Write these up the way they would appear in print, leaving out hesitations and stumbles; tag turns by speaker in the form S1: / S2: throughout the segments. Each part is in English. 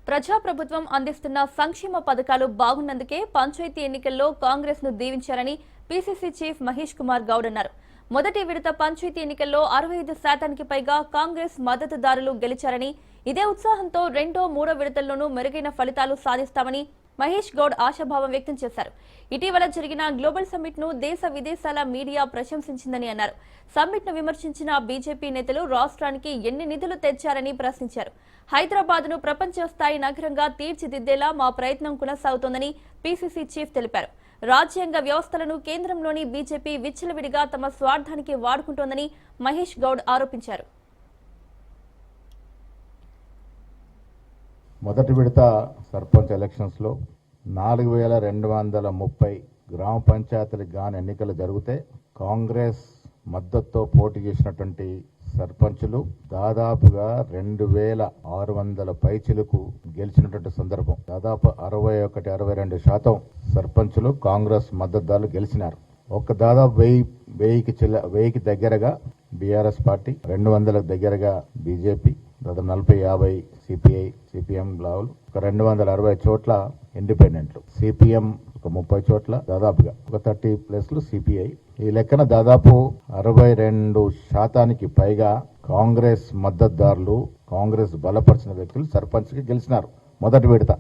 S1: ప్రజాప్రభుత్వం అందిస్తున్న సంక్షేమ పథకాలు బాగున్నందుకే పంచాయతీ ఎన్నికల్లో కాంగ్రెస్ ను దీవించారని పీసీసీ చీఫ్ మహేష్ కుమార్ గౌడ్ అన్నారు. మొదటి విడత పంచాయతీ ఎన్నికల్లో 65% పైగా కాంగ్రెస్ మద్దతుదారులు గెలిచారని, ఇదే ఉత్సాహంతో రెండో మూడో విడతల్లోనూ మెరుగైన ఫలితాలు సాధిస్తామని మహేష్ గౌడ్ ఆశాభావం వ్యక్తం చేశారు. ఇటీవల జరిగిన గ్లోబల్ సమ్మిట్ ను దేశ విదేశాల మీడియా ప్రశంసించిందని అన్నారు. సమ్మిట్ ను విమర్శించిన బీజేపీ నేతలు రాష్ట్రానికి ఎన్ని నిధులు తెచ్చారని ప్రశ్నించారు. హైదరాబాద్ ను ప్రపంచ స్థాయి నగరంగా తీర్చిదిద్దేలా మా ప్రయత్నం కొనసాగుతోందని పీసీసీ చీఫ్ తెలిపారు. రాజ్యాంగ వ్యవస్థలను కేంద్రంలోని బీజేపీ విచ్చలవిడిగా తమ స్వార్థానికి వాడుకుంటోందని మహేష్ గౌడ్ ఆరోపించారు.
S2: మొదటి విడత సర్పంచ్ ఎలక్షన్స్ లో 4230 గ్రామ పంచాయతీలకు గాను ఎన్నికలు జరిగితే కాంగ్రెస్ మద్దతుతో పోటీ చేసినటువంటి సర్పంచులు దాదాపుగా 2600 పైచిలకు గెలిచినటువంటి సందర్భం. దాదాపు 61-62% సర్పంచులు కాంగ్రెస్ మద్దతుదారులు గెలిచినారు. దాదాపు 1000కి దగ్గరగా బీఆర్ఎస్ పార్టీ, 200కు దగ్గరగా బీజేపీ, దాదాపు 40-50 సిపిఐ సిపిఎం లావులు, 260 చోట్ల ఇండిపెండెంట్లు, సిపిఎం 30 చోట్ల, దాదాపుగా 30 ప్లేస్లు సిపిఐ. ఈ లెక్కన దాదాపు 62% పైగా కాంగ్రెస్ మద్దతుదారులు, కాంగ్రెస్ బలపరిచిన వ్యక్తులు సర్పంచ్ కి గెలిచినారు. మొదటి విడత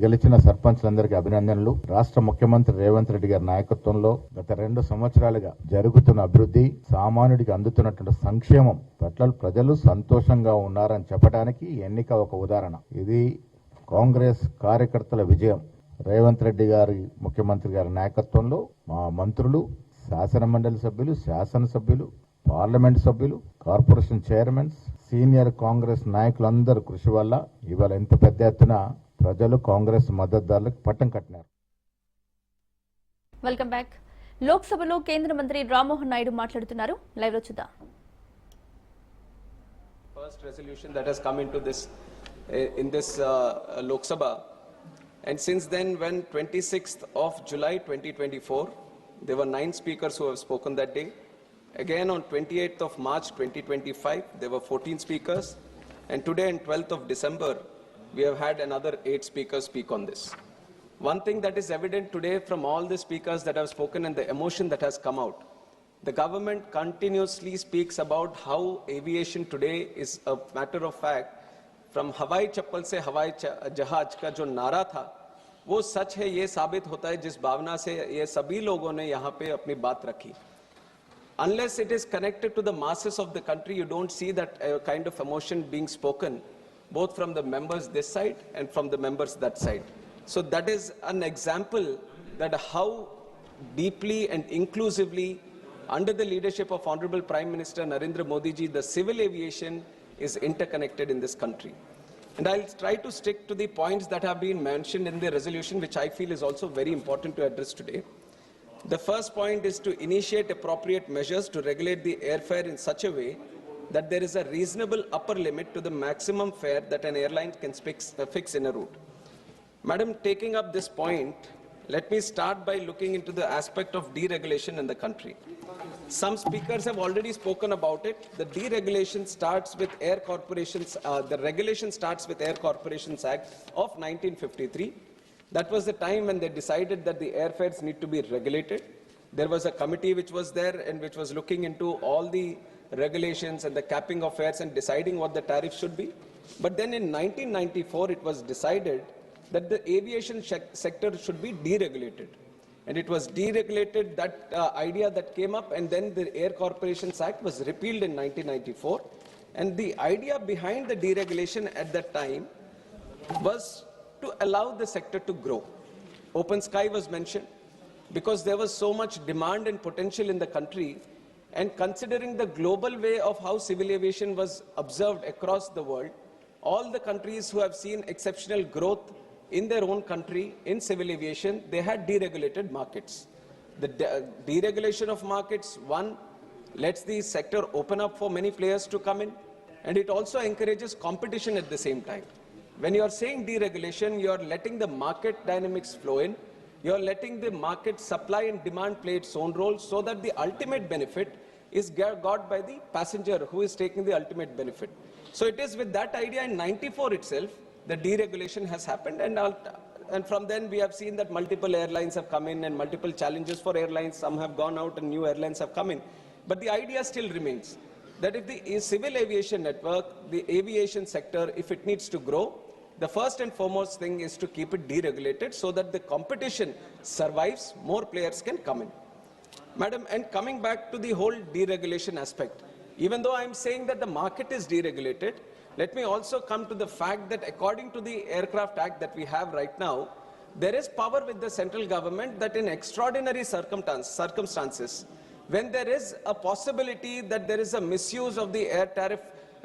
S2: గెలిచిన సర్పంచ్లందరికీ అభినందనలు. రాష్ట్ర ముఖ్యమంత్రి రేవంత్ రెడ్డి గారి నాయకత్వంలో గత 2 సంవత్సరాలుగా జరుగుతున్న అభివృద్ధి, సామాన్యుడికి అందుతున్నటువంటి సంక్షేమం పట్ల ప్రజలు సంతోషంగా ఉన్నారని చెప్పడానికి ఎన్నిక ఒక ఉదాహరణ. ఇది కాంగ్రెస్ కార్యకర్తల విజయం. రేవంత్ రెడ్డి గారి ముఖ్యమంత్రి గారి నాయకత్వంలో మా మంత్రులు, శాసన మండలి సభ్యులు, శాసనసభ్యులు, పార్లమెంట్ సభ్యులు, కార్పొరేషన్ చైర్మన్స్, సీనియర్ కాంగ్రెస్ నాయకులందరూ కృషి వల్ల ఇవాళ ఇంత పెద్ద ఎత్తున ప్రజలు కాంగ్రెస్ మద్దతుదారులకు పట్టం కట్టినారు.
S1: Welcome back. లోక్సభలో కేంద్ర మంత్రి రామ్మోహన్ నాయుడు మాట్లాడుతున్నారు. లైవ్ లో చూద్దాం.
S3: First resolution that has come into this in this Lok Sabha, and since then, when 26th of July 2024, there were 9 speakers who have spoken that day. Again on 28th of March 2025, there were 14 speakers, and today on 12th of December, we have had another 8 speakers speak on this. One thing that is evident today from all the speakers that have spoken and the emotion that has come out, the government continuously speaks about how aviation today is a matter of fact. From हवाई चप्पल से हवाई जहाज का जो नारा था, वो सच है, ये साबित होता है जिस भावना से ये सभी लोगों ने यहाँ पे अपनी बात रखी. Unless it is connected to the masses of the country, you don't see that kind of emotion being spoken, both from the members this side and from the members that side. So that is an example that how deeply and inclusively, under the leadership of Honorable Prime Minister Narendra Modi ji, the civil aviation is interconnected in this country. And I'll try to stick to the points that have been mentioned in the resolution, which I feel is also very important to address today. The first point is to initiate appropriate measures to regulate the airfare in such a way that there is a reasonable upper limit to the maximum fare that an airline can fix in a route. Madam, taking up this point, let me start by looking into the aspect of deregulation in the country. Some speakers have already spoken about it. The deregulation starts with Air Corporations, the regulation starts with Air Corporations Act of 1953. That was the time when they decided that the airfares need to be regulated. There was a committee which was there and which was looking into all the regulations and the capping of fares and deciding what the tariff should be. But then in 1994, it was decided that the aviation sector should be deregulated. And it was deregulated, that idea that came up, and then the Air Corporations Act was repealed in 1994. And the idea behind the deregulation at that time was to allow the sector to grow. Open sky was mentioned because there was so much demand and potential in the country, and considering the global way of how civil aviation was observed across the world, all the countries who have seen exceptional growth in their own country in civil aviation, they had deregulated markets. The deregulation of markets, one, lets the sector open up for many players to come in, and it also encourages competition at the same time. When you are saying deregulation, you are letting the market dynamics flow in, you are letting the market supply and demand play its own role, so that the ultimate benefit is got by the passenger who is taking the ultimate benefit. So it is with that idea in 94 itself the deregulation has happened, and from then we have seen that multiple airlines have come in and multiple challenges for airlines. Some have gone out and new airlines have come in. But the idea still remains that if the civil aviation network, the aviation sector, if it needs to grow, the first and foremost thing is to keep it deregulated so that the competition survives, more players can come in. Madam, and coming back to the whole deregulation aspect, even though I'm saying that the market is deregulated, let me also come to the fact that according to the Aircraft Act that we have right now, there is power with the central government that in extraordinary circumstances, when there is a possibility that there is a misuse of the air tariff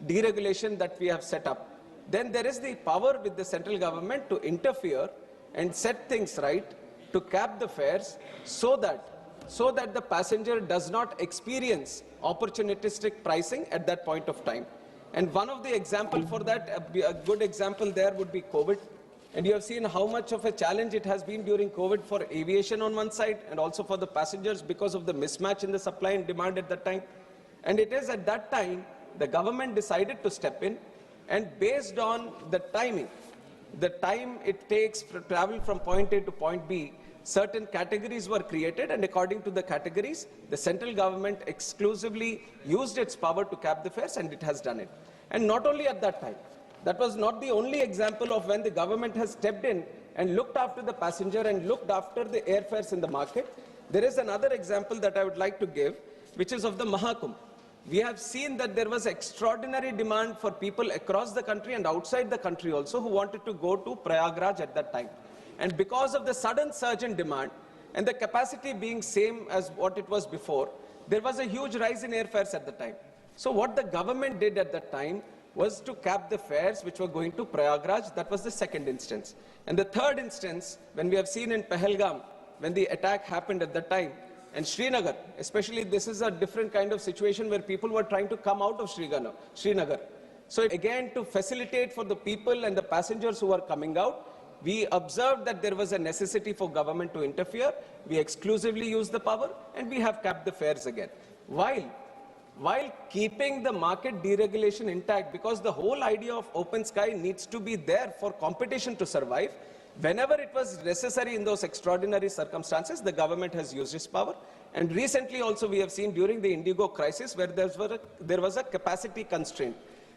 S3: deregulation that we have set up, then there is the power with the central government to interfere and set things right, to cap the fares so that the passenger does not experience opportunistic pricing at that point of time. And one of the examples for that, a good example there would be COVID. And you have seen how much of a challenge it has been during COVID for aviation on one side and also for the passengers because of the mismatch in the supply and demand at that time. And it is at that time the government decided to step in, and based on the timing, the time it takes to travel from point A to point B, certain categories were created, and according to the categories, the central government exclusively used its power to cap the fares, and it has done it. And not only at that time, that was not the only example of when the government has stepped in and looked after the passenger and looked after the airfares in the market. There is another example that I would like to give, which is of the Mahakumbh. We have seen that there was extraordinary demand for people across the country and outside the country also who wanted to go to Prayagraj at that time. And because of the sudden surge in demand and the capacity being same as what it was before, there was a huge rise in airfares at the time. So what the government did at that time was to cap the fares which were going to Prayagraj. That was the second instance. And the third instance, when we have seen in Pahalgam, when the attack happened at that time, and Srinagar, especially, this is a different kind of situation where people were trying to come out of Srinagar. So again, to facilitate for the people and the passengers who are coming out, we observed that there was a necessity for government to interfere. We exclusively used the power, and we have capped the fares again. While keeping the market deregulation intact, because the whole idea of open sky needs to be there for competition to survive, whenever it was necessary in those extraordinary circumstances, the government has used its power. And recently also we have seen during the Indigo crisis where there was a capacity constraint.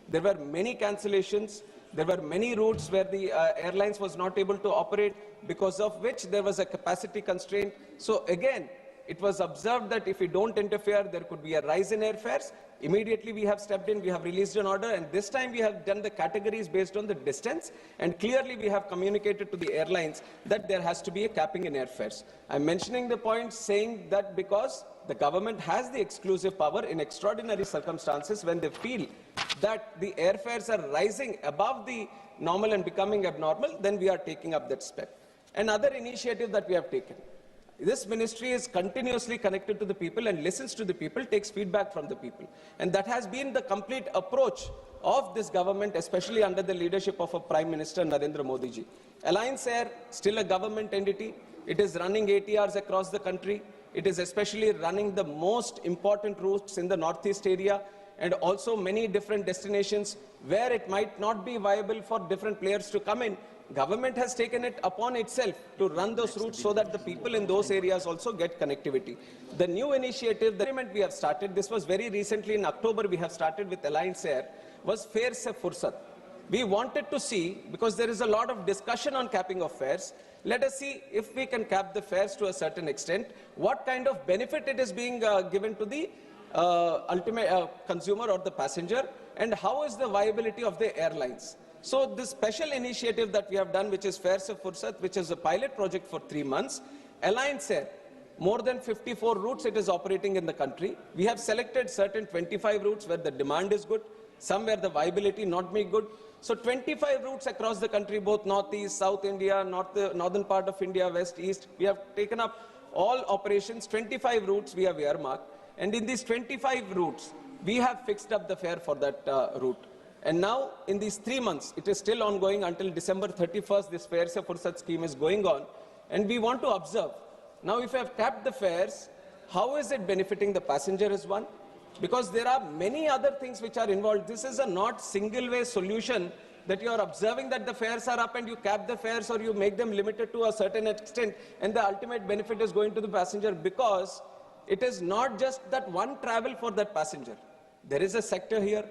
S3: There were many cancellations. There were many routes where the airlines was not able to operate, because of which there was a capacity constraint. So again, it was observed that if we don't interfere, there could be a rise in airfares. Immediately we have stepped in, we have released an order, and this time we have done the categories based on the distance, and clearly we have communicated to the airlines that there has to be a capping in airfares. I'm mentioning the point saying that because the government has the exclusive power in extraordinary circumstances when they feel that the airfares are rising above the normal and becoming abnormal, then we are taking up that step. Another initiative that we have taken. This ministry is continuously connected to the people and listens to the people, takes feedback from the people. And that has been the complete approach of this government, especially under the leadership of our Prime Minister Narendra Modi ji. Alliance Air, still a government entity. It is running ATRs across the country. It is especially running the most important routes in the northeast area, and also many different destinations where it might not be viable for different players to come in. Government has taken it upon itself to run those routes so that the people in those areas also get connectivity. The new initiative, the experiment we have started, this was very recently in October we have started with Alliance Air, was Fare Se Fursat. We wanted to see, because there is a lot of discussion on capping of fares, let us see if we can cap the fares to a certain extent, what kind of benefit it is being given to the ultimate consumer or the passenger, and how is the viability of the airlines. So this special initiative that we have done, which is Fare Se Fursat, which is a pilot project for 3 months, Alliance Air, more than 54 routes it is operating in the country. We have selected certain 25 routes where the demand is good, some where the viability not be good. So 25 routes across the country, both Northeast, South India, northern part of India, West, East. We have taken up all operations, 25 routes we have earmarked. And in these 25 routes, we have fixed up the fare for that route. And now, in these 3 months, it is still ongoing until December 31st, this Fare Se Fursat scheme is going on. And we want to observe. Now, if you have capped the fares, how is it benefiting the passenger is one? Because there are many other things which are involved. This is a not single-way solution that you are observing that the fares are up and you cap the fares or you make them limited to a certain extent, and the ultimate benefit is going to the passenger, because it is not just that one travel for that passenger. There is a sector here,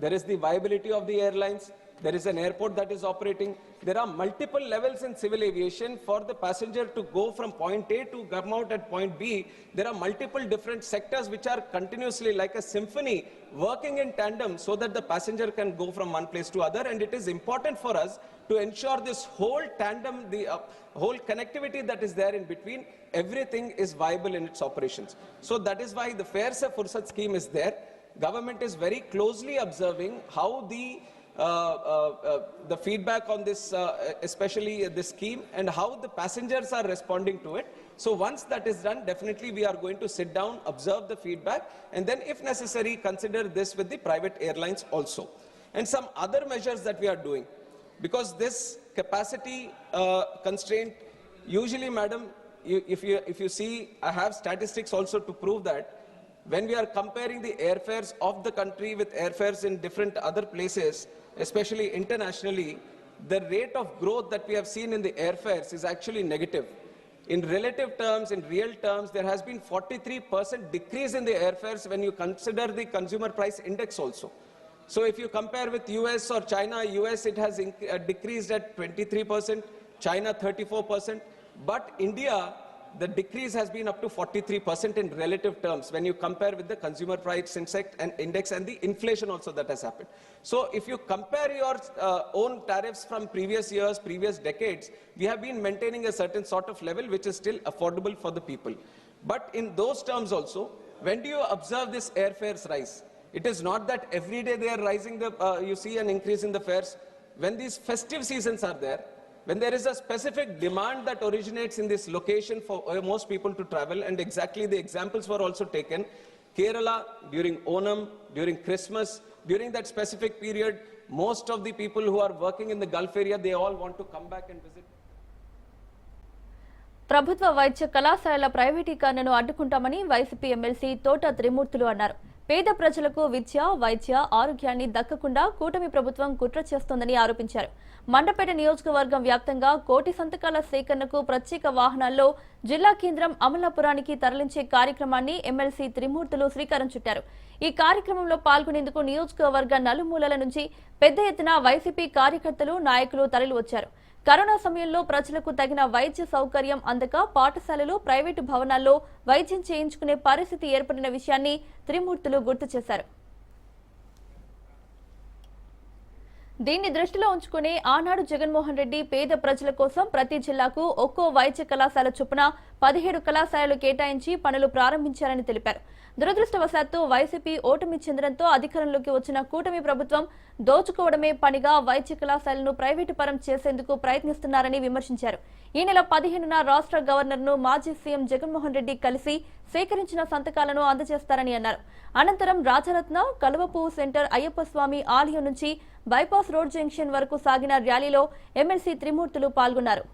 S3: there is the viability of the airlines, there is an airport that is operating. There are multiple levels in civil aviation for the passenger to go from point A to come out at point B. There are multiple different sectors which are continuously like a symphony working in tandem so that the passenger can go from one place to other. And it is important for us to ensure this whole tandem, the whole connectivity that is there in between, everything is viable in its operations. So that is why the Fare Se Fursat scheme is there. Government is very closely observing how the feedback on this, especially this scheme, and how the passengers are responding to it. So once that is done, definitely we are going to sit down, observe the feedback, and then if necessary, consider this with the private airlines also. And some other measures that we are doing, because this capacity constraint, usually, madam, if you see, I have statistics also to prove that when we are comparing the airfares of the country with airfares in different other places, especially internationally, the rate of growth that we have seen in the airfares is actually negative. In relative terms, in real terms, there has been 43% decrease in the airfares when you consider the consumer price index also. So if you compare with US or China, US it has decreased at 23%, China 34%, but India, the decrease has been up to 43% in relative terms when you compare with the consumer price index and the inflation also that has happened. So if you compare your own tariffs from previous years, previous decades, we have been maintaining a certain sort of level which is still affordable for the people. But in those terms also, when do you observe this airfares rise? It is not that every day they are rising, you see an increase in the fares. When these festive seasons are there, when there is a specific demand that originates in this location for most people to travel, and exactly the examples were also taken, Kerala, during Onam, during Christmas, during that specific period, most of the people who are working in the Gulf area, they all want to come back and visit.
S1: ప్రభుత్వ వైద్య కళాశాలల ప్రైవేటీకరణను అడ్డుకుంటామని YCP MLC తోట త్రిమూర్తులు అన్నారు. పేద ప్రజలకు విద్య, వైద్య, ఆరోగ్యాన్ని దక్కకుండా కూటమి ప్రభుత్వం కుట్ర చేస్తోందని ఆరోపించారు. మండపేట నియోజకవర్గం వ్యాప్తంగా 1 కోటి సంతకాల సేకరణకు ప్రత్యేక వాహనాల్లో జిల్లా కేంద్రం అమలాపురానికి తరలించే కార్యక్రమాన్ని ఎమ్మెల్సీ త్రిమూర్తులు శ్రీకారం చుట్టారు. ఈ కార్యక్రమంలో పాల్గొనేందుకు నియోజకవర్గ నలుమూలల నుంచి పెద్ద ఎత్తున వైసీపీ కార్యకర్తలు, నాయకులు తరలివచ్చారు. కరోనా సమయంలో ప్రజలకు తగిన వైద్య సౌకర్యం అందక పాఠశాలలు, ప్రైవేటు భవనాల్లో వైద్యం చేయించుకునే పరిస్థితి ఏర్పడిన విషయాన్ని త్రిమూర్తులు గుర్తు చేశారు. దీన్ని దృష్టిలో ఉంచుకుని ఆనాడు జగన్మోహన్ రెడ్డి పేద ప్రజల కోసం ప్రతి జిల్లాకు ఒక్కో వైద్య కళాశాల చొప్పున 17 కళాశాలలు కేటాయించి పనులు ప్రారంభించారని తెలిపారు. దురదృష్టవశాత్తు వైసీపీ ఓటమి చెందడంతో అధికారంలోకి వచ్చిన కూటమి ప్రభుత్వం దోచుకోవడమే పనిగా వైద్య కళాశాలను ప్రైవేటు పరం చేసేందుకు ప్రయత్నిస్తున్నారని విమర్శించారు. ఈ నెల 15న రాష్ట్ర గవర్నర్ను మాజీ సీఎం జగన్మోహన్ రెడ్డి కలిసి సేకరించిన సంతకాలను అందజేస్తారని అన్నారు. అనంతరం రాజరత్న, కలువపువ్వు సెంటర్, అయ్యప్ప స్వామి ఆలయం నుంచి బైపాస్ రోడ్ జంక్షన్ వరకు సాగిన ర్యాలీలో ఎమ్మెల్సీ త్రిమూర్తులు పాల్గొన్నారు.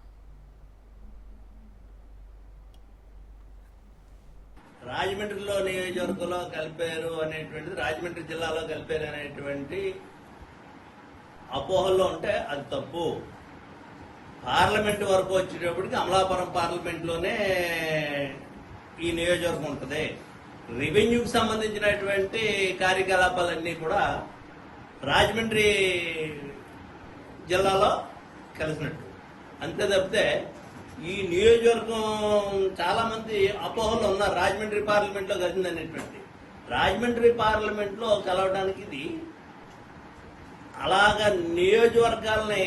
S4: రాజమండ్రిలో నియోజకవర్గంలో కలిపారు అనేటువంటిది, రాజమండ్రి జిల్లాలో కలిపారు అనేటువంటి అపోహల్లో ఉంటే అది తప్పు. పార్లమెంట్ వరకు వచ్చేటప్పటికి అమలాపురం పార్లమెంట్లోనే ఈ నియోజకవర్గం ఉంటుంది. రెవెన్యూకి సంబంధించినటువంటి కార్యకలాపాలన్నీ కూడా రాజమండ్రి జిల్లాలో కలిసినట్టు. అంతే తప్పితే ఈ నియోజకవర్గం చాలా మంది అపోహలు ఉన్నారు రాజమండ్రి పార్లమెంట్ లో కలిసింది అనేటువంటి. రాజమండ్రి పార్లమెంట్ లో కలవడానికి ఇది అలాగా నియోజకవర్గాలని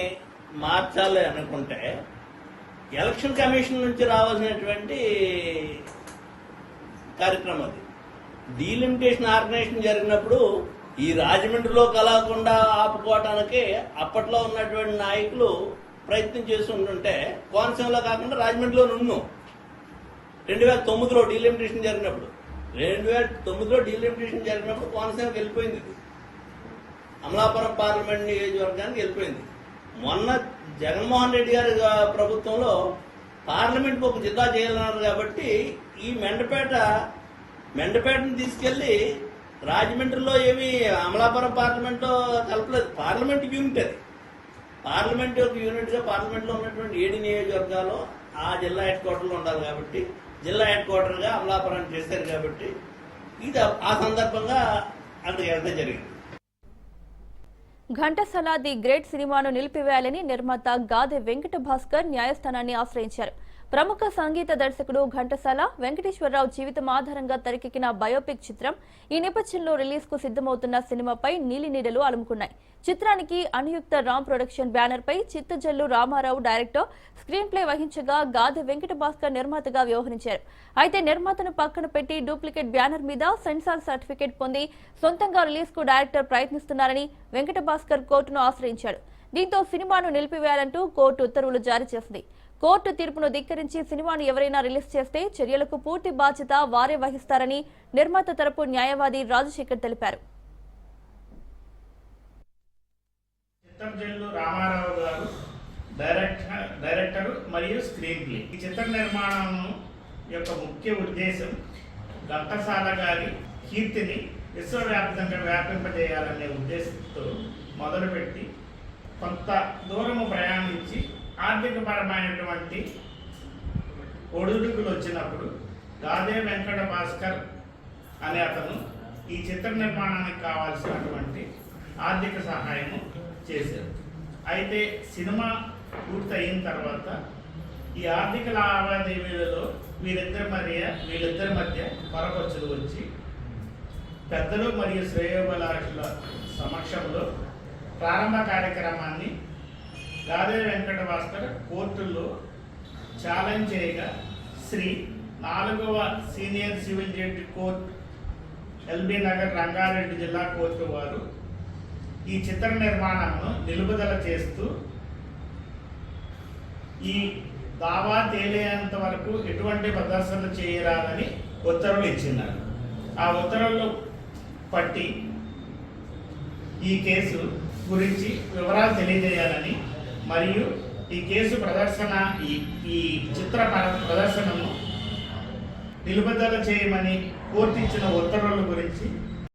S4: మార్చాలి అనుకుంటే ఎలక్షన్ కమిషన్ నుంచి రావాల్సినటువంటి కార్యక్రమం అది. డీలిమిటేషన్ ఆర్గనైజేషన్ జరిగినప్పుడు ఈ రాజమండ్రిలో కలవకుండా ఆపుకోవటానికి అప్పట్లో ఉన్నటువంటి నాయకులు ప్రయత్నం చేసి ఉంటుంటే కోనసీమలో కాకుండా రాజమండ్రిలో ఉన్నాం. 2009లో డీలిమిటేషన్ జరిగినప్పుడు 2009లో డీలిమిటేషన్ జరిగినప్పుడు కోనసీమకి వెళ్ళిపోయింది. ఇది అమలాపురం పార్లమెంట్ నియోజకవర్గానికి వెళ్ళిపోయింది. మొన్న జగన్మోహన్ రెడ్డి గారి ప్రభుత్వంలో పార్లమెంట్కి ఒక జిల్లా చేయాలన్నారు కాబట్టి ఈ మెండపేటను తీసుకెళ్లి రాజమండ్రిలో ఏమి అమలాపురం పార్లమెంట్లో కలపలేదు. పార్లమెంట్ యూనిట్ అది. పార్లమెంట్ యొక్క యూనిట్గా పార్లమెంట్లో ఉన్నటువంటి 7 నియోజకవర్గాలు ఆ జిల్లా హెడ్ క్వార్టర్లో ఉండాలి కాబట్టి జిల్లా హెడ్ క్వార్టర్గా అమలాపురం చేశారు కాబట్టి ఇది ఆ సందర్భంగా అక్కడికి వెళ్తే జరిగింది.
S1: ఘంటసాల ది గ్రేట్ సినిమాను నిలిపివేయాలని నిర్మాత గాదె వెంకట భాస్కర్ న్యాయస్థానాన్ని ఆశ్రయించారు. ప్రముఖ సంగీత దర్శకుడు ఘంటసాల వెంకటేశ్వరరావు జీవితం ఆధారంగా తెరకెక్కిన బయోపిక్ చిత్రం. ఈ నేపథ్యంలో రిలీజ్ కు సిద్ధమవుతున్న సినిమాపై నీలినీడలు అలుముకున్నాయి. చిత్రానికి అనుయుక్త రామ్ ప్రొడక్షన్ బ్యానర్ పై Chittajallu Ramarao director, screenplay వహించగా గాదె వెంకట భాస్కర్ నిర్మాతగా వ్యవహరించారు. అయితే నిర్మాతను పక్కన పెట్టి డూప్లికేట్ బ్యానర్ మీద సెన్సార్ సర్టిఫికేట్ పొంది సొంతంగా రిలీజ్ కు డైరెక్టర్ ప్రయత్నిస్తున్నారని వెంకట భాస్కర్ కోర్టును ఆశ్రయించాడు. దీంతో సినిమాను నిలిపివేయాలంటూ కోర్టు ఉత్తర్వులు జారీ చేసింది. కోర్టు తీర్పును ధిక్కరించి సినిమాను ఎవరైనా రిలీజ్ చేస్తే చర్యలకు పూర్తి బాధ్యత వారే వహిస్తారని నిర్మాత తరపు న్యాయవాది రాజశేఖర్ తెలిపారు.
S5: చిత్తజల్లు రామారావు గారు డైరెక్టర్ మరియు స్క్రీన్ ప్లే. ఈ చిత్ర నిర్మాణం యొక్క ముఖ్య ఉద్దేశం ఘంటసాల గారి కీర్తిని విశ్వవ్యాప్తంగా వ్యాపింపజేయాలనే ఉద్దేశంతో మొదలుపెట్టి కొంత దూరము ప్రయాణించి ఆర్థికపరమైనటువంటి ఒడిదుడుకులు వచ్చినప్పుడు గాదె వెంకట భాస్కర్ అనే అతను ఈ చిత్ర నిర్మాణానికి కావాల్సినటువంటి ఆర్థిక సహాయము చేశారు. అయితే సినిమా పూర్తయిన తర్వాత ఈ ఆర్థిక లావాదేవీలలో వీళ్ళిద్దరి మధ్య పొరపచ్చులు వచ్చి పెద్దలు మరియు శ్రేయోభిలాషుల సమక్షంలో ప్రారంభ కార్యక్రమాన్ని గాదె వెంకట భాస్కర్ కోర్టులో ఛాలెంజ్ చేయగా శ్రీ 4వ senior civil judge court LB Nagar Rangareddy జిల్లా కోర్టు వారు ఈ చిత్ర నిర్మాణంను నిలుపుదల చేస్తూ ఈ దావా తేలేంత వరకు ఎటువంటి ప్రదర్శనలు చేయరాదని ఉత్తర్వులు ఇచ్చినారు. ఆ ఉత్తర్వులు పట్టి ఈ కేసు గురించి వివరాలు తెలియజేయాలని మరియు ఈ కేసు ప్రదర్శన ఈ చిత్ర ప్రదర్శనను నిలుపుదల చేయమని కోర్టు ఇచ్చిన ఉత్తర్వుల గురించి